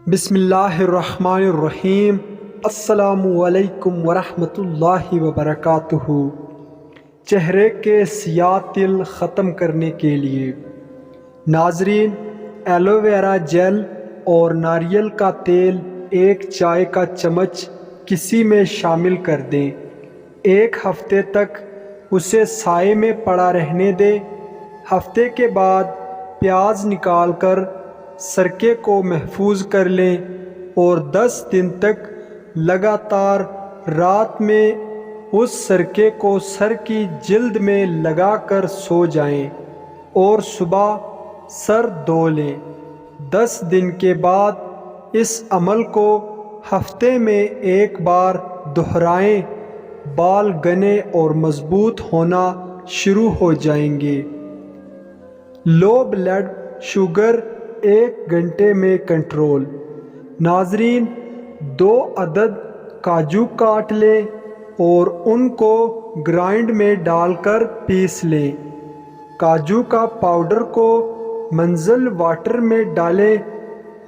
بسم اللہ الرحمن الرحیم۔ السلام علیکم ورحمۃ اللہ وبرکاتہ۔ چہرے کے سیاہ تل ختم کرنے کے لیے ناظرین، ایلو ویرا جیل اور ناریل کا تیل ایک چائے کا چمچ کسی میں شامل کر دیں۔ ایک ہفتے تک اسے سائے میں پڑا رہنے دیں۔ ہفتے کے بعد پیاز نکال کر سرکے کو محفوظ کر لیں اور 10 دن تک لگاتار رات میں اس سرکے کو سر کی جلد میں لگا کر سو جائیں اور صبح سر دھو لیں۔ 10 دن کے بعد اس عمل کو ہفتے میں ایک بار دہرائیں، بال گھنے اور مضبوط ہونا شروع ہو جائیں گے۔ لو بلڈ شوگر 1 گھنٹے میں کنٹرول۔ ناظرین، 2 عدد کاجو کاٹ لیں اور ان کو گرائنڈ میں ڈال کر پیس لیں۔ کاجو کا پاؤڈر کو منزل واٹر میں ڈالیں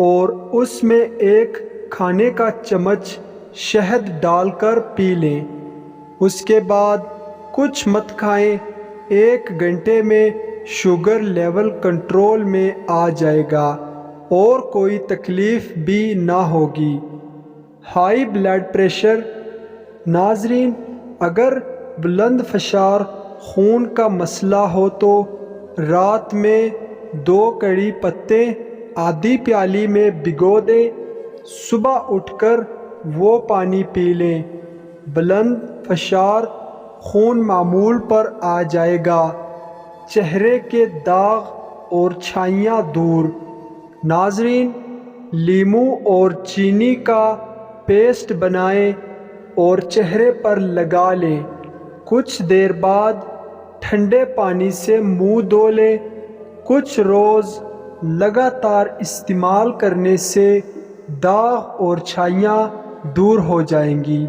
اور اس میں 1 کھانے کا چمچ شہد ڈال کر پی لیں۔ اس کے بعد کچھ مت کھائیں۔ 1 گھنٹے میں شوگر لیول کنٹرول میں آ جائے گا اور کوئی تکلیف بھی نہ ہوگی۔ High blood pressure. ناظرین، اگر بلند فشار خون کا مسئلہ ہو تو رات میں 2 کڑی پتے آدھی پیالی میں بھگو دیں۔ صبح اٹھ کر وہ پانی پی لیں۔ بلند فشار خون معمول پر آ جائے گا۔ چہرے کے داغ اور چھائیاں دور۔ ناظرین، لیموں اور چینی کا پیسٹ بنائیں اور چہرے پر لگا لیں۔ کچھ دیر بعد ٹھنڈے پانی سے منہ دھو لیں۔ کچھ روز لگاتار استعمال کرنے سے داغ اور چھائیاں دور ہو جائیں گی۔